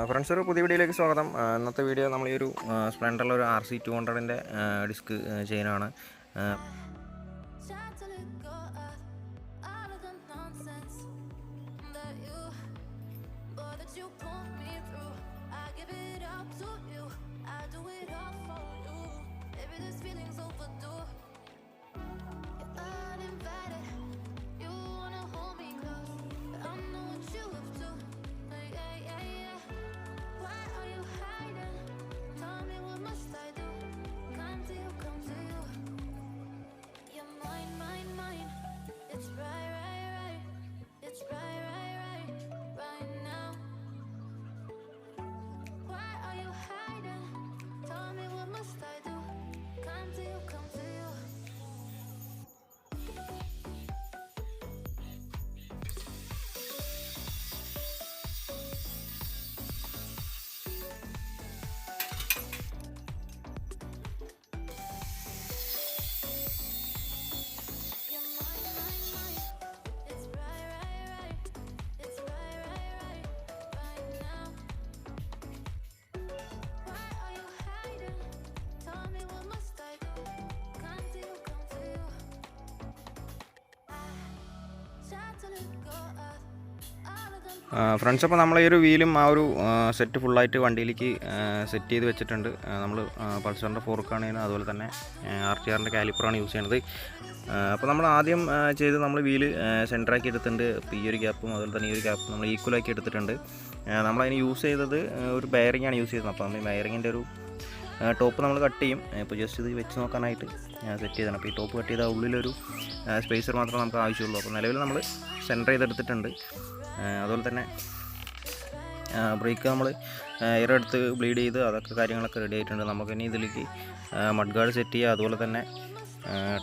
Friends, ഒരു പുതിയ വീഡിയോയിലേക്ക് സ്വാഗതം. ഇന്നത്തെ വീഡിയോ നമ്മൾ ഈ ഒരു സ്പ്ലെൻഡറിലെ ഒരു RC200ൻ്റെ ഡിസ്ക് ചെയിനാണ്. ഫ്രണ്ട്സ്, അപ്പോൾ നമ്മൾ ഈ ഒരു വീലും ആ ഒരു സെറ്റ് ഫുള്ളായിട്ട് വണ്ടിയിലേക്ക് സെറ്റ് ചെയ്ത് വെച്ചിട്ടുണ്ട്. നമ്മൾ പൾസറിൻ്റെ ഫോർക്കാണ്, അതുപോലെ തന്നെ RTRൻ്റെ കാലിപ്പറാണ് യൂസ് ചെയ്യുന്നത്. അപ്പോൾ നമ്മൾ ആദ്യം ചെയ്ത് നമ്മൾ വീല് സെൻറ്ററാക്കി എടുത്തിട്ടുണ്ട്. അപ്പോൾ ഈ ഒരു ഗ്യാപ്പും അതുപോലെ തന്നെ ഈ ഒരു ഗ്യാപ്പും നമ്മൾ ഈക്വലാക്കി എടുത്തിട്ടുണ്ട്. നമ്മളതിന് യൂസ് ചെയ്തത് ഒരു ബെയറിംഗാണ് യൂസ് ചെയ്തത്. അപ്പോൾ നമ്മൾ ബെയറിങ്ങിൻ്റെ ഒരു ടോപ്പ് നമ്മൾ കട്ട് ചെയ്യും. ഇപ്പോൾ ജസ്റ്റ് ഇത് വെച്ച് നോക്കാനായിട്ട് സെറ്റ് ചെയ്തതാണ്. അപ്പോൾ ഈ ടോപ്പ് കട്ട് ചെയ്താൽ ഉള്ളിലൊരു സ്പേസർ മാത്രമേ നമുക്ക് ആവശ്യമുള്ളൂ. അപ്പോൾ നിലവിൽ നമ്മൾ സെൻറ്റർ ചെയ്തെടുത്തിട്ടുണ്ട്. അതുപോലെ തന്നെ ബ്രേക്ക് നമ്മൾ എയർ എടുത്ത് ബ്ലീഡ് ചെയ്ത് അതൊക്കെ കാര്യങ്ങളൊക്കെ റെഡി ആയിട്ടുണ്ട്. നമുക്കിനി ഇതിലേക്ക് മഡ് ഗാർഡ് സെറ്റ് ചെയ്യുക, അതുപോലെ തന്നെ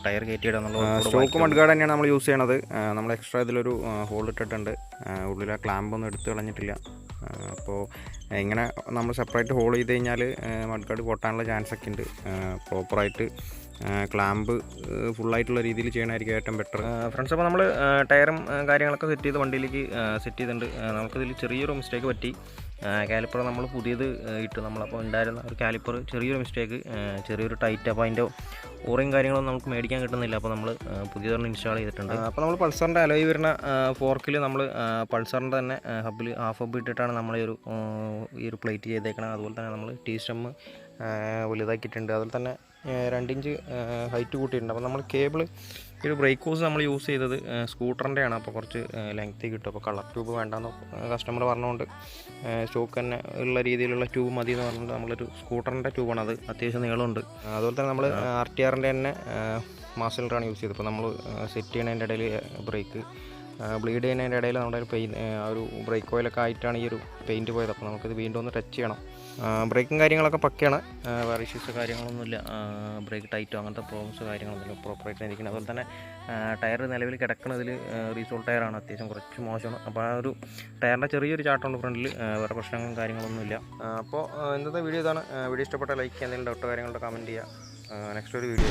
ടയർ കയറ്റിയിടുക എന്നുള്ള സ്റ്റോക്ക് മഡ് ഗാർഡ് തന്നെയാണ് നമ്മൾ യൂസ് ചെയ്യണത്. നമ്മൾ എക്സ്ട്രാ ഇതിലൊരു ഹോൾ ഇട്ടിട്ടുണ്ട്. ഉള്ളിൽ ആ ക്ലാമ്പൊന്നും എടുത്ത് കളഞ്ഞിട്ടില്ല. അപ്പോൾ ഇങ്ങനെ നമ്മൾ സെപ്പറേറ്റ് ഹോൾ ചെയ്ത് കഴിഞ്ഞാൽ മഡ് ഗാർഡ് പൊട്ടാനുള്ള ചാൻസൊക്കെ ഉണ്ട്. പ്രോപ്പറായിട്ട് ക്ലാമ്പ് ഫുള്ളായിട്ടുള്ള രീതിയിൽ ചെയ്യണമായിരിക്കും ഏറ്റവും ബെറ്റർ. ഫ്രണ്ട്സ്, അപ്പോൾ നമ്മൾ ടയറും കാര്യങ്ങളൊക്കെ സെറ്റ് ചെയ്ത് വണ്ടിയിലേക്ക് സെറ്റ് ചെയ്തിട്ടുണ്ട്. നമുക്കിതിൽ ചെറിയൊരു മിസ്റ്റേക്ക് പറ്റി. കാലിപ്പർ നമ്മൾ പുതിയത് ഇട്ടു. നമ്മളപ്പോൾ ഉണ്ടായിരുന്ന ഒരു കാലിപ്പർ ചെറിയൊരു മിസ്റ്റേക്ക്, ചെറിയൊരു ടൈറ്റ്. അപ്പോൾ അതിൻ്റെ ഓറിയും കാര്യങ്ങളൊന്നും നമുക്ക് മേടിക്കാൻ കിട്ടുന്നില്ല. അപ്പോൾ നമ്മൾ പുതിയതൊരെണ്ണം ഇൻസ്റ്റാൾ ചെയ്തിട്ടുണ്ട്. അപ്പോൾ നമ്മൾ പൾസറിൻ്റെ അലോയി വരുന്ന ഫോർക്കിൽ നമ്മൾ പൾസറിൻ്റെ തന്നെ ഹബിൽ ഹാഫ് ഹബ് ഇട്ടിട്ടാണ് നമ്മൾ ഈ ഒരു പ്ലേറ്റ് ചെയ്തേക്കണം. അതുപോലെ തന്നെ നമ്മൾ ടീ സ്റ്റെം വലുതാക്കിയിട്ടുണ്ട്. അതുപോലെ തന്നെ 2 ഇഞ്ച് ഹൈറ്റ് കൂട്ടിയിട്ടുണ്ട്. അപ്പോൾ നമ്മൾ കേബിൾ ഈ ഒരു ബ്രേക്ക് ഹോസ് നമ്മൾ യൂസ് ചെയ്തത് സ്കൂട്ടറിൻ്റെ ആണ്. അപ്പോൾ കുറച്ച് ലെങ്ത്തി കിട്ടും. അപ്പോൾ കളർ ട്യൂബ് വേണ്ടെന്ന് കസ്റ്റമർ പറഞ്ഞുകൊണ്ട് സ്റ്റോക്ക് തന്നെ ഉള്ള രീതിയിലുള്ള ട്യൂബ് മതി എന്ന് പറഞ്ഞുകൊണ്ട് നമ്മളൊരു സ്കൂട്ടറിൻ്റെ ട്യൂബാണ്. അത് അത്യാവശ്യം നീളമുണ്ട്. അതുപോലെ തന്നെ നമ്മൾ RTRൻ്റെ തന്നെ മാസലറാണ് യൂസ് ചെയ്തത്. അപ്പോൾ നമ്മൾ സെറ്റ് ചെയ്യുന്നതിൻ്റെ ഇടയിൽ ബ്രേക്ക് ബ്ലീഡ് ചെയ്യുന്നതിൻ്റെ ഇടയിൽ നമ്മുടെ ഒരു ബ്രേക്ക് ഓയിലൊക്കെ ആയിട്ടാണ് ഈ ഒരു പെയിൻറ്റ് പോയത്. അപ്പോൾ നമുക്കിത് വീണ്ടും ഒന്ന് ടച്ച് ചെയ്യണം. ബ്രേക്കും കാര്യങ്ങളൊക്കെ പക്കയാണ്. വേറെ ഇഷ്യൂസ് കാര്യങ്ങളൊന്നുമില്ല. ബ്രേക്ക് ടൈറ്റോ അങ്ങനത്തെ പ്രോബ്ലംസ് കാര്യങ്ങളൊന്നുമില്ല. പ്രോപ്പറായിട്ട് ഇരിക്കുന്നത്. അതുപോലെ തന്നെ ടയർ നിലവിൽ കിടക്കുന്നതിൽ റീസോൾട്ട് ടയറാണ്. അത്യാവശ്യം കുറച്ച് മോശമാണ്. അപ്പോൾ ആ ഒരു ടയറിൻ്റെ ചെറിയൊരു ചാട്ടമുണ്ട് ഫ്രണ്ടിൽ. വേറെ പ്രശ്നങ്ങളും കാര്യങ്ങളൊന്നുമില്ല. അപ്പോൾ ഇന്നത്തെ വീഡിയോ ഇതാണ്. വീഡിയോ ഇഷ്ടപ്പെട്ട ലൈക്ക് ചെയ്യുക, എന്തെങ്കിലും ഡൗട്ടോ കാര്യങ്ങളൊക്കെ കമൻറ്റ് ചെയ്യുക. നെക്സ്റ്റ് ഒരു വീഡിയോ